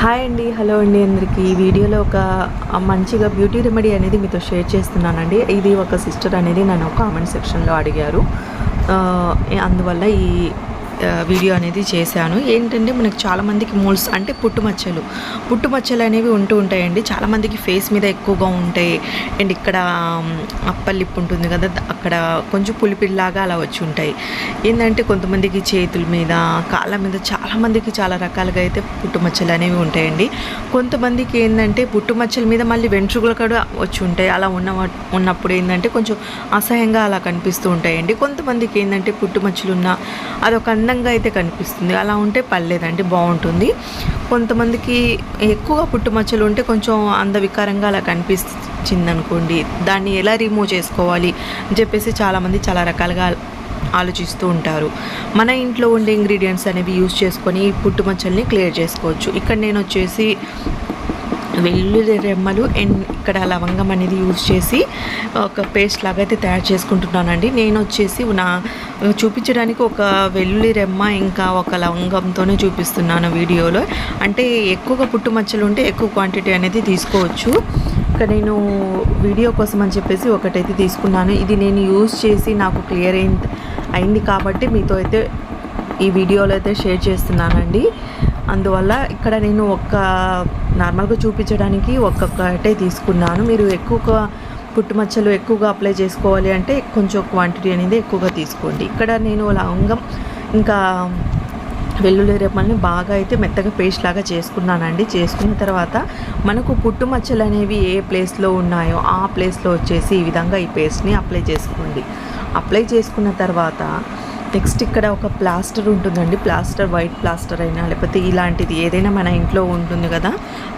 Hi అండి, hello అండి అందరికీ. ఈ వీడియోలో ఒక మంచిగా బ్యూటీ రెమెడీ అనేది మీతో షేర్ చేస్తున్నానండి. ఇది ఒక సిస్టర్ అనేది నన్ను కామెంట్ సెక్షన్లో అడిగారు. అందువల్ల ఈ వీడియో అనేది చేశాను. ఏంటంటే మనకు చాలామందికి మోల్స్ అంటే పుట్టుమచ్చలు అనేవి ఉంటూ ఉంటాయండి. చాలామందికి ఫేస్ మీద ఎక్కువగా ఉంటాయి. అండ్ ఇక్కడ అప్పర్ లిప్ ఉంటుంది కదా, అక్కడ కొంచెం పులిపిల్లాగా అలా వచ్చి ఉంటాయి. ఏంటంటే కొంతమందికి చేతుల మీద, కాళ్ళ మీద చాలామందికి చాలా రకాలుగా అయితే పుట్టుమచ్చలు అనేవి ఉంటాయండి. కొంతమందికి ఏంటంటే పుట్టుమచ్చల మీద మళ్ళీ వెంట్రుకలు కూడా వచ్చి ఉంటాయి. అలా ఉన్నప్పుడు ఏంటంటే కొంచెం అసహ్యంగా అలా కనిపిస్తూ ఉంటాయండి. కొంతమందికి ఏంటంటే పుట్టుమచ్చలు ఉన్న అదొక అందంగా అయితే కనిపిస్తుంది. అలా ఉంటే పర్లేదండి, బాగుంటుంది. కొంతమందికి ఎక్కువగా పుట్టుమచ్చలు ఉంటే కొంచెం అందవికారంగా అలా కనిపించింది అనుకోండి, దాన్ని ఎలా రిమూవ్ చేసుకోవాలి అని చెప్పేసి చాలామంది చాలా రకాలుగా ఆలోచిస్తూ ఉంటారు. మన ఇంట్లో ఉండే ఇంగ్రీడియంట్స్ అనేవి యూజ్ చేసుకొని ఈ పుట్టుమచ్చల్ని క్లియర్ చేసుకోవచ్చు. ఇక్కడ నేను వచ్చేసి వెల్లుల్లి రెమ్మలు అండ్ ఇక్కడ లవంగం అనేది యూజ్ చేసి ఒక పేస్ట్ లాగా అయితే తయారు చేసుకుంటున్నానండి. నేను వచ్చేసి చూపించడానికి ఒక వెల్లుల్లి రెమ్మ ఇంకా ఒక లవంగంతోనే చూపిస్తున్నాను వీడియోలో. అంటే ఎక్కువగా పుట్టుమచ్చలు ఉంటే ఎక్కువ క్వాంటిటీ అనేది తీసుకోవచ్చు. ఇక్కడ నేను వీడియో కోసం అని చెప్పేసి ఒకటైతే తీసుకున్నాను. ఇది నేను యూజ్ చేసి నాకు క్లియర్ అయింది కాబట్టి మీతో అయితే ఈ వీడియోలో అయితే షేర్ చేస్తున్నానండి. అందువల్ల ఇక్కడ నేను నార్మల్గా చూపించడానికి ఒక్కొక్కటే తీసుకున్నాను. మీరు ఎక్కువగా పుట్టుమచ్చలు ఎక్కువగా అప్లై చేసుకోవాలి అంటే కొంచెం క్వాంటిటీ అనేది ఎక్కువగా తీసుకోండి. ఇక్కడ నేను లవంగం ఇంకా వెల్లుల్లి రెమ్మల్ని బాగా అయితే మెత్తగా పేస్ట్ లాగా చేసుకున్నానండి. చేసుకున్న తర్వాత మనకు పుట్టుమచ్చలు అనేవి ఏ ప్లేస్లో ఉన్నాయో ఆ ప్లేస్లో వచ్చేసి ఈ విధంగా ఈ పేస్ట్ని అప్లై చేసుకోండి. అప్లై చేసుకున్న తర్వాత నెక్స్ట్ ఇక్కడ ఒక ప్లాస్టర్ ఉంటుందండి. ప్లాస్టర్ వైట్ ప్లాస్టర్ అయినా లేకపోతే ఇలాంటిది ఏదైనా మన ఇంట్లో ఉంటుంది కదా,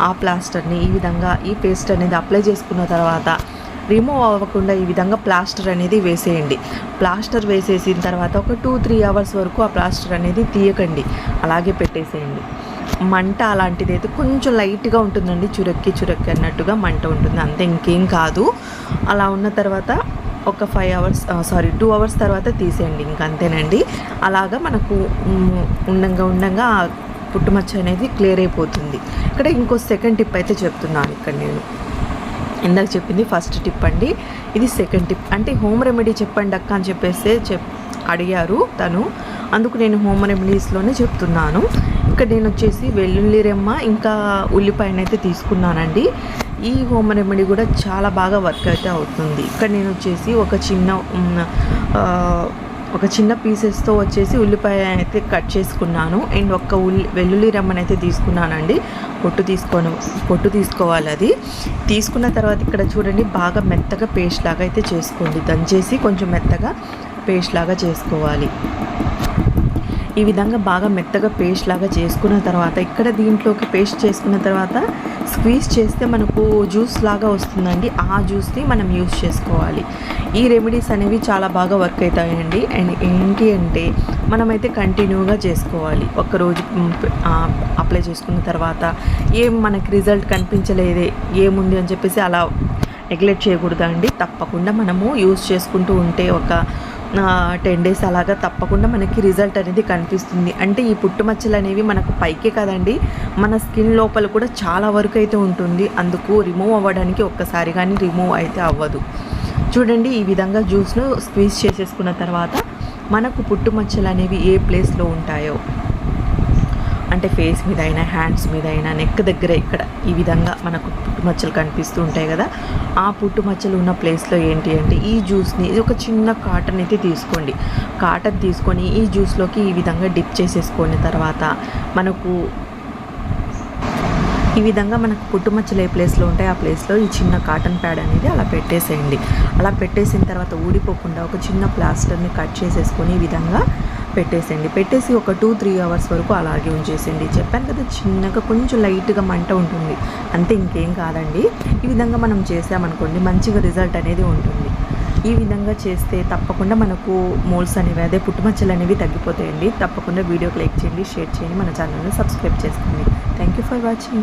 ఆ ప్లాస్టర్ని ఈ విధంగా ఈ పేస్ట్ అనేది అప్లై చేసుకున్న తర్వాత రిమూవ్ అవ్వకుండా ఈ విధంగా ప్లాస్టర్ అనేది వేసేయండి. ప్లాస్టర్ వేసేసిన తర్వాత ఒక 2-3 అవర్స్ వరకు ఆ ప్లాస్టర్ అనేది తీయకండి, అలాగే పెట్టేసేయండి. మంట అలాంటిది అయితే కొంచెం లైట్గా ఉంటుందండి, చురక్కి అన్నట్టుగా మంట ఉంటుంది, అంతే, ఇంకేం కాదు. అలా ఉన్న తర్వాత ఒక 2 అవర్స్ తర్వాత తీసేయండి, ఇంకంతేనండి. అలాగా మనకు ఉండంగా పుట్టుమచ్చ అనేది క్లియర్ అయిపోతుంది. ఇక్కడ ఇంకో సెకండ్ టిప్ అయితే చెప్తున్నాను. ఇక్కడ నేను ఇందాక చెప్పింది ఫస్ట్ టిప్ అండి, ఇది సెకండ్ టిప్. అంటే హోమ్ రెమెడీ చెప్పండి అక్క అని చెప్పేసి అడిగారు తను, అందుకు నేను హోమ్ రెమెడీస్లోనే చెప్తున్నాను. ఇక్కడ నేను వచ్చేసి వెల్లుల్లి రెమ్మ ఇంకా ఉల్లిపాయనైతే తీసుకున్నానండి. ఈ హోమ్ రెమెడీ కూడా చాలా బాగా వర్క్ అయితే అవుతుంది. ఇక్కడ నేను వచ్చేసి ఒక చిన్న పీసెస్తో వచ్చేసి ఉల్లిపాయ అయితే కట్ చేసుకున్నాను. అండ్ వెల్లుల్లి రెమ్మనైతే తీసుకున్నానండి. పొట్టు తీసుకోవాలి. అది తీసుకున్న తర్వాత ఇక్కడ చూడండి, బాగా మెత్తగా పేస్ట్ లాగా అయితే చేసుకోండి. దంచేసి కొంచెం మెత్తగా పేస్ట్ లాగా చేసుకోవాలి. ఈ విధంగా బాగా మెత్తగా పేస్ట్ లాగా చేసుకున్న తర్వాత ఇక్కడ దీంట్లోకి పేస్ట్ చేసుకున్న తర్వాత స్క్వీజ్ చేస్తే మనకు జ్యూస్ లాగా వస్తుందండి. ఆ జ్యూస్ని మనం యూస్ చేసుకోవాలి. ఈ రెమెడీస్ అనేవి చాలా బాగా వర్క్ అవుతాయండి. అండ్ ఏంటి అంటే మనమైతే కంటిన్యూగా చేసుకోవాలి. ఒక్కరోజు అప్లై చేసుకున్న తర్వాత మనకి రిజల్ట్ కనిపించలేదే, ఏముంది అని చెప్పేసి అలా నెగ్లెక్ట్ చేయకూడదండి. తప్పకుండా మనము యూస్ చేసుకుంటూ ఉంటే ఒక 10 డేస్ అలాగా తప్పకుండా మనకి రిజల్ట్ అనేది కనిపిస్తుంది. అంటే ఈ పుట్టుమచ్చలు అనేవి మనకు పైకే కదండి, మన స్కిన్ లోపల కూడా చాలా వరకు అయితే ఉంటుంది. అందుకు రిమూవ్ అవ్వడానికి ఒక్కసారి కానీ రిమూవ్ అయితే అవ్వదు. చూడండి, ఈ విధంగా జ్యూస్ను స్క్వీజ్ చేసేసుకున్న తర్వాత మనకు పుట్టుమచ్చలు అనేవి ఏ ప్లేస్లో ఉంటాయో, అంటే ఫేస్ మీద అయినా, హ్యాండ్స్ మీద అయినా, నెక్ దగ్గర ఇక్కడ ఈ విధంగా మనకు పుట్టుమచ్చలు కనిపిస్తూ ఉంటాయి కదా, ఆ పుట్టుమచ్చలు ఉన్న ప్లేస్లో ఏంటి అంటే ఈ జ్యూస్ని, ఇది ఒక చిన్న కాటన్ అయితే తీసుకోండి. కాటన్ తీసుకొని ఈ జ్యూస్లోకి ఈ విధంగా డిప్ చేసేసుకున్న తర్వాత ఈ విధంగా మనకు పుట్టుమచ్చలు ఏ ప్లేస్లో ఉంటాయి ఆ ప్లేస్లో ఈ చిన్న కాటన్ ప్యాడ్ అనేది అలా పెట్టేసేయండి. అలా పెట్టేసిన తర్వాత ఊడిపోకుండా ఒక చిన్న ప్లాస్టర్ని కట్ చేసేసుకొని ఈ విధంగా పెట్టేసేయండి. పెట్టేసి ఒక 2-3 అవర్స్ వరకు అలాగే ఉంచేసేయండి. చెప్పాను కదా, చిన్నగా కొంచెం లైట్గా మంట ఉంటుంది, అంతే, ఇంకేం కాదండి. ఈ విధంగా మనం చేసామనుకోండి మంచిగా రిజల్ట్ అనేది ఉంటుంది. ఈ విధంగా చేస్తే తప్పకుండా మనకు మోల్స్ అనేవి, అదే పుట్టుమచ్చలు అనేవి తగ్గిపోతాయండి. తప్పకుండా వీడియోకి లైక్ చేయండి, షేర్ చేయండి, మన ఛానల్ని సబ్స్క్రైబ్ చేసుకోండి. Thank you for watching.